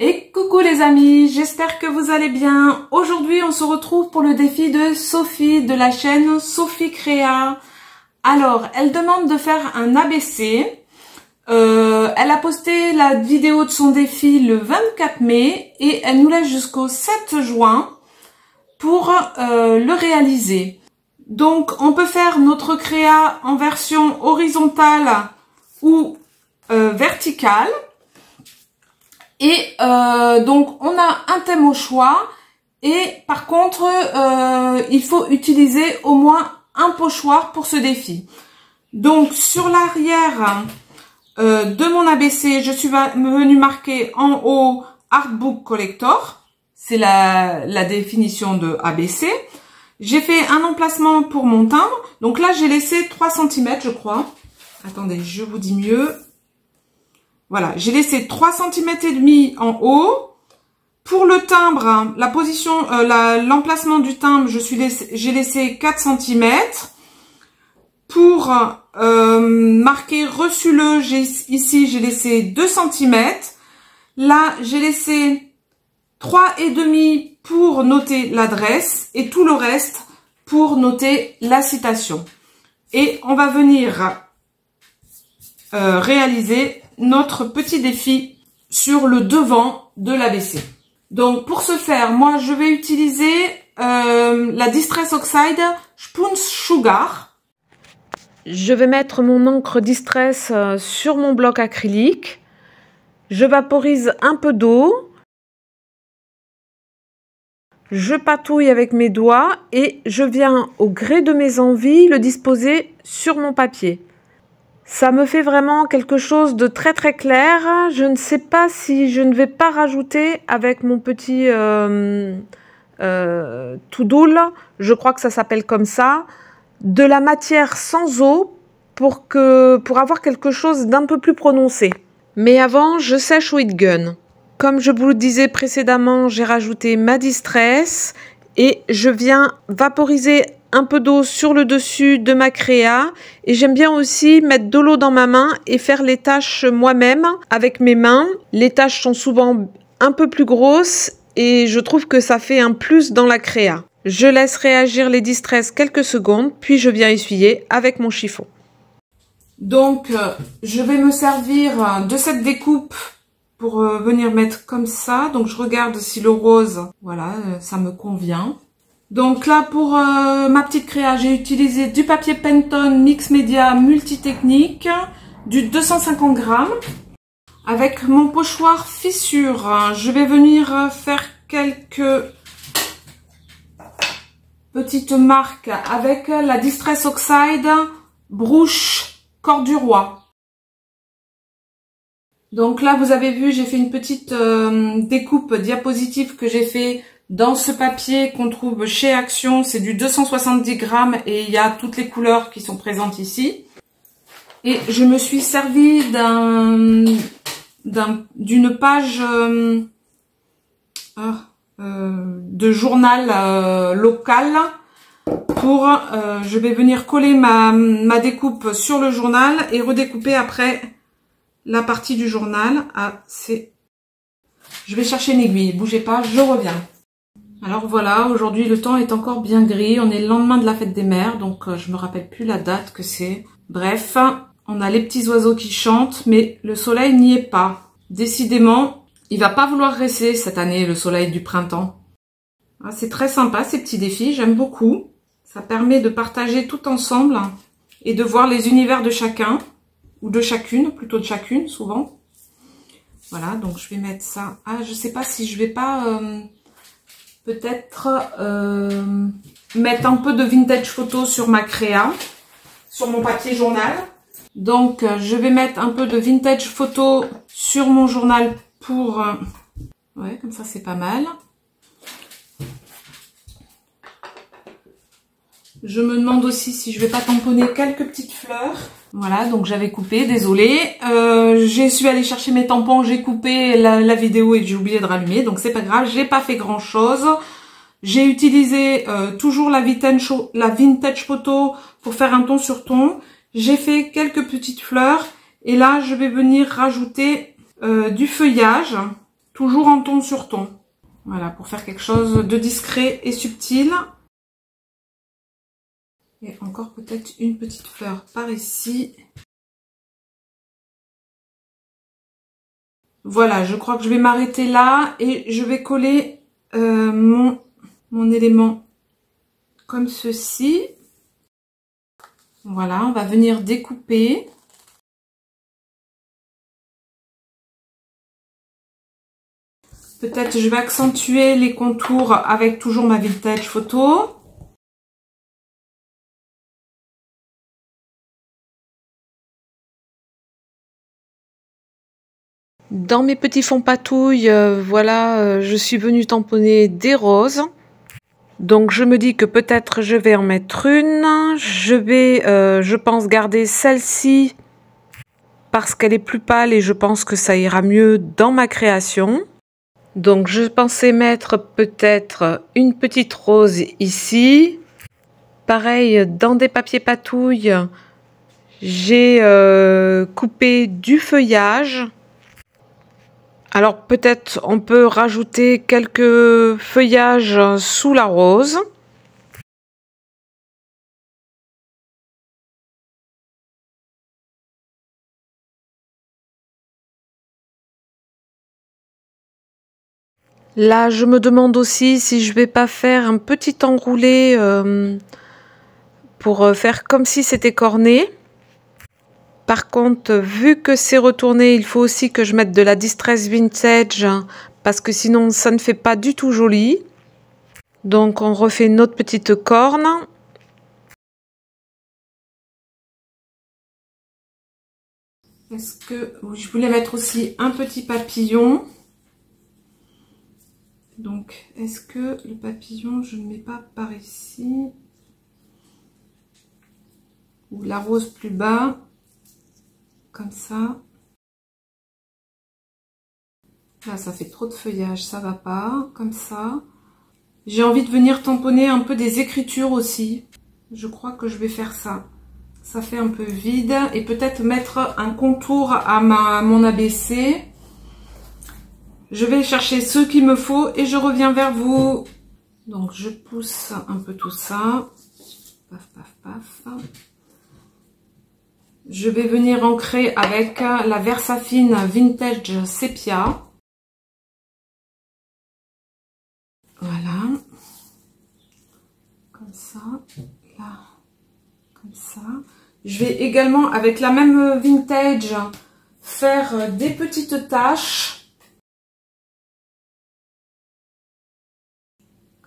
Et coucou les amis, j'espère que vous allez bien. Aujourd'hui, on se retrouve pour le défi de Sophie de la chaîne Sophie Créa. Alors, elle demande de faire un ABC. Elle a posté la vidéo de son défi le 24 mai et elle nous laisse jusqu'au 7 juin pour le réaliser. Donc, on peut faire notre créa en version horizontale ou verticale. Et donc, on a un thème au choix. Et par contre, il faut utiliser au moins un pochoir pour ce défi. Donc, sur l'arrière de mon ABC, je suis venue marquer en haut Artbook Collector. C'est la définition de ABC. J'ai fait un emplacement pour mon timbre. Donc là, j'ai laissé 3 cm, je crois. Attendez, je vous dis mieux. Voilà, j'ai laissé 3 cm et demi en haut. Pour le timbre, la position, l'emplacement du timbre, j'ai laissé 4 cm. Pour marquer reçu-le, ici j'ai laissé 2 cm. Là, j'ai laissé 3,5 pour noter l'adresse et tout le reste pour noter la citation. Et on va venir réaliser notre petit défi sur le devant de l'ABC. Donc pour ce faire, moi je vais utiliser la Distress Oxide Spuns Sugar. Je vais mettre mon encre Distress sur mon bloc acrylique. Je vaporise un peu d'eau. Je patouille avec mes doigts et je viens au gré de mes envies le disposer sur mon papier. Ça me fait vraiment quelque chose de très très clair. Je ne sais pas si je ne vais pas rajouter avec mon petit Toudoul, je crois que ça s'appelle comme ça, de la matière sans eau pour avoir quelque chose d'un peu plus prononcé. Mais avant, je sèche au heat gun. Comme je vous le disais précédemment, j'ai rajouté ma Distress et je viens vaporiser un peu d'eau sur le dessus de ma créa. Et j'aime bien aussi mettre de l'eau dans ma main et faire les tâches moi-même avec mes mains. Les tâches sont souvent un peu plus grosses et je trouve que ça fait un plus dans la créa. Je laisse réagir les Distress quelques secondes, puis je viens essuyer avec mon chiffon. Donc, je vais me servir de cette découpe pour venir mettre comme ça. Donc, je regarde si le rose, voilà, ça me convient. Donc là, pour ma petite créa, j'ai utilisé du papier Pantone Mix Media Multitechnique, du 250 grammes. Avec mon pochoir fissure, je vais venir faire quelques petite marque avec la Distress Oxide Brouche Corde du Roi. Donc là, vous avez vu, j'ai fait une petite découpe diapositive que j'ai fait dans ce papier qu'on trouve chez Action. C'est du 270 grammes et il y a toutes les couleurs qui sont présentes ici. Et je me suis servi d'une page de journal local pour je vais venir coller ma découpe sur le journal et redécouper après la partie du journal. Je vais chercher une aiguille, bougez pas, je reviens. Alors voilà, aujourd'hui le temps est encore bien gris, on est le lendemain de la fête des mères, donc je me rappelle plus la date que c'est. Bref, on a les petits oiseaux qui chantent, mais le soleil n'y est pas. Décidément, il va pas vouloir rester cette année, le soleil du printemps. C'est très sympa ces petits défis, j'aime beaucoup. Ça permet de partager tout ensemble et de voir les univers de chacun, ou de chacune, plutôt de chacune souvent. Voilà, donc je vais mettre ça. Ah, je sais pas si je vais pas peut-être mettre un peu de vintage photo sur ma créa, sur mon papier journal. Donc je vais mettre un peu de vintage photo sur mon journal pour... ouais, comme ça c'est pas mal. Je me demande aussi si je vais pas tamponner quelques petites fleurs. Voilà, donc j'avais coupé, désolée. Je suis allée chercher mes tampons, j'ai coupé la vidéo et j'ai oublié de rallumer, donc c'est pas grave, j'ai pas fait grand chose. J'ai utilisé toujours la vintage photo pour faire un ton sur ton. J'ai fait quelques petites fleurs et là je vais venir rajouter du feuillage, toujours en ton sur ton. Voilà, pour faire quelque chose de discret et subtil. Et encore peut-être une petite fleur par ici. Voilà, je crois que je vais m'arrêter là et je vais coller mon élément comme ceci. Voilà, on va venir découper. Peut-être je vais accentuer les contours avec toujours ma vintage photo. Dans mes petits fonds patouilles, voilà, je suis venue tamponner des roses. Donc je me dis que peut-être je vais en mettre une. Je vais, je pense, garder celle-ci parce qu'elle est plus pâle et je pense que ça ira mieux dans ma création. Donc je pensais mettre peut-être une petite rose ici. Pareil, dans des papiers patouilles, j'ai coupé du feuillage. Alors peut-être on peut rajouter quelques feuillages sous la rose. Là, je me demande aussi si je vais pas faire un petit enroulé pour faire comme si c'était corné. Par contre, vu que c'est retourné, il faut aussi que je mette de la Distress Vintage parce que sinon ça ne fait pas du tout joli. Donc on refait notre petite corne. Est-ce que je voulais mettre aussi un petit papillon? Donc est-ce que le papillon, je ne mets pas par ici? Ou la rose plus bas? Comme ça. Là, ça fait trop de feuillage, ça va pas. Comme ça. J'ai envie de venir tamponner un peu des écritures aussi. Je crois que je vais faire ça. Ça fait un peu vide. Et peut-être mettre un contour à mon ABC. Je vais chercher ce qu'il me faut et je reviens vers vous. Donc, je pousse un peu tout ça. Paf, paf, paf. Je vais venir ancrer avec la Versafine Vintage Sepia. Voilà. Comme ça. Là. Comme ça. Je vais également, avec la même Vintage, faire des petites taches.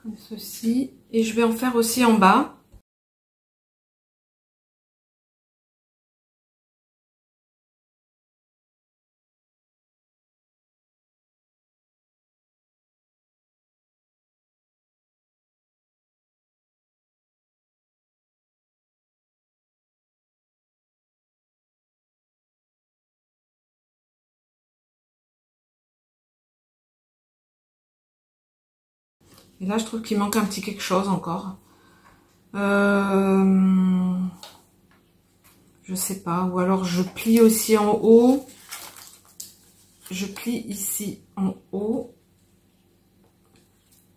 Comme ceci. Et je vais en faire aussi en bas. Et là, je trouve qu'il manque un petit quelque chose encore. Je sais pas. Ou alors, je plie aussi en haut. Je plie ici en haut.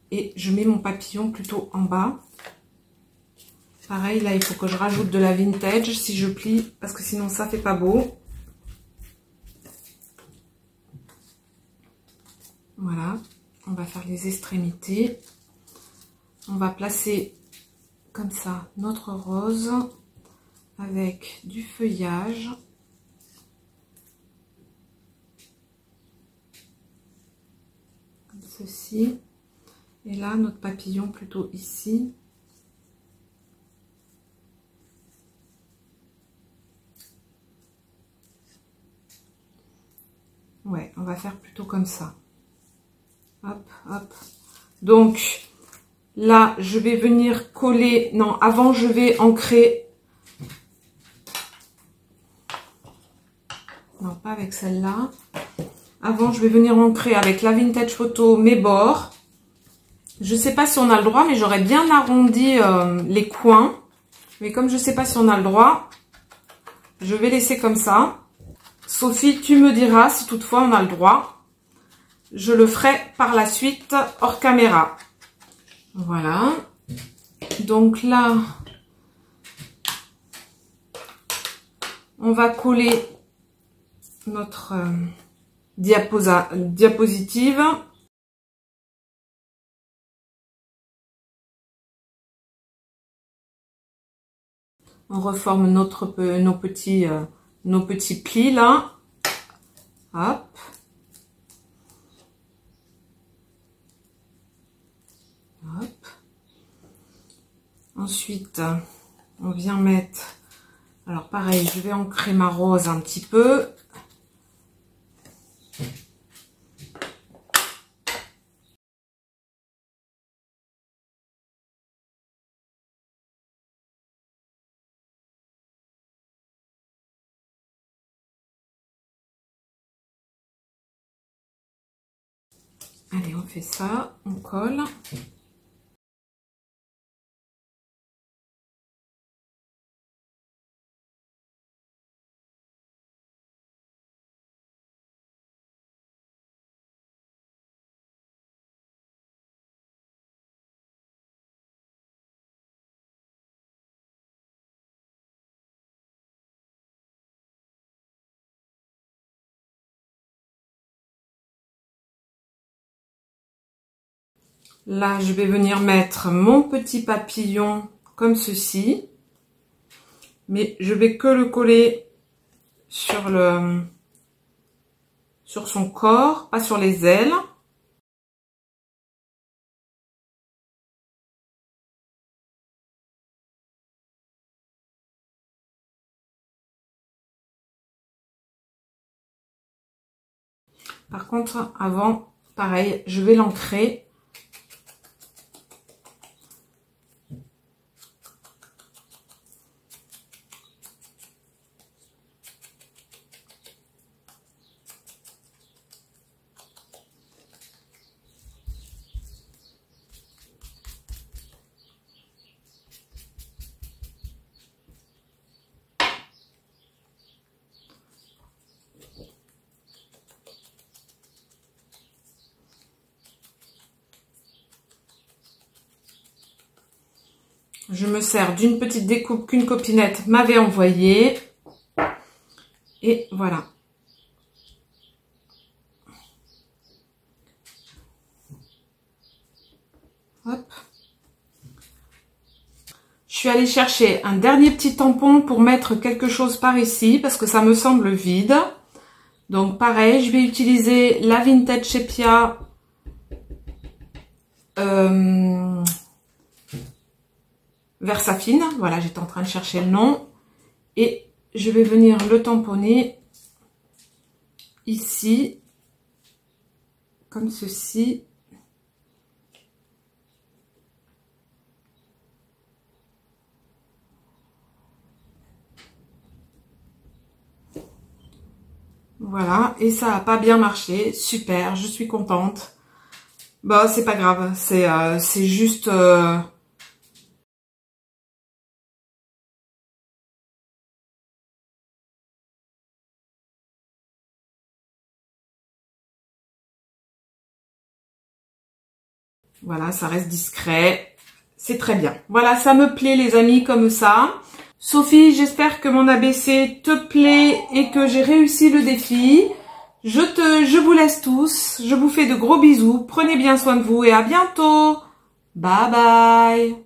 Et je mets mon papillon plutôt en bas. Pareil, là, il faut que je rajoute de la vintage si je plie. Parce que sinon, ça fait pas beau. Voilà. On va faire les extrémités. On va placer comme ça notre rose avec du feuillage. Comme ceci. Et là, notre papillon plutôt ici. Ouais, on va faire plutôt comme ça. Hop, hop. Donc, là, je vais venir coller... Non, avant, je vais ancrer... Non, pas avec celle-là. Avant, je vais venir ancrer avec la Vintage Photo mes bords. Je ne sais pas si on a le droit, mais j'aurais bien arrondi les coins. Mais comme je ne sais pas si on a le droit, je vais laisser comme ça. Sophie, tu me diras si toutefois on a le droit. je le ferai par la suite hors caméra. Voilà. Donc là, on va coller notre diapositive. On reforme nos petits plis là. Hop. Hop. Ensuite, on vient mettre... Alors pareil, je vais ancrer ma rose un petit peu. Allez, on fait ça, on colle. Là, je vais venir mettre mon petit papillon comme ceci. Mais je vais que le coller sur son corps, pas sur les ailes. Par contre, avant, pareil, je vais l'ancrer. Je me sers d'une petite découpe qu'une copinette m'avait envoyée. Et voilà. Hop. Je suis allée chercher un dernier petit tampon pour mettre quelque chose par ici parce que ça me semble vide. Donc pareil, je vais utiliser la Vintage Sepia Versafine. Voilà, j'étais en train de chercher le nom. Et je vais venir le tamponner ici, comme ceci. Voilà, et ça n'a pas bien marché. Super, je suis contente. Bah, c'est pas grave, c'est juste... Voilà, ça reste discret. C'est très bien. Voilà, ça me plaît les amis comme ça. Sophie, j'espère que mon ABC te plaît et que j'ai réussi le défi. Je vous laisse tous. Je vous fais de gros bisous. Prenez bien soin de vous et à bientôt. Bye bye.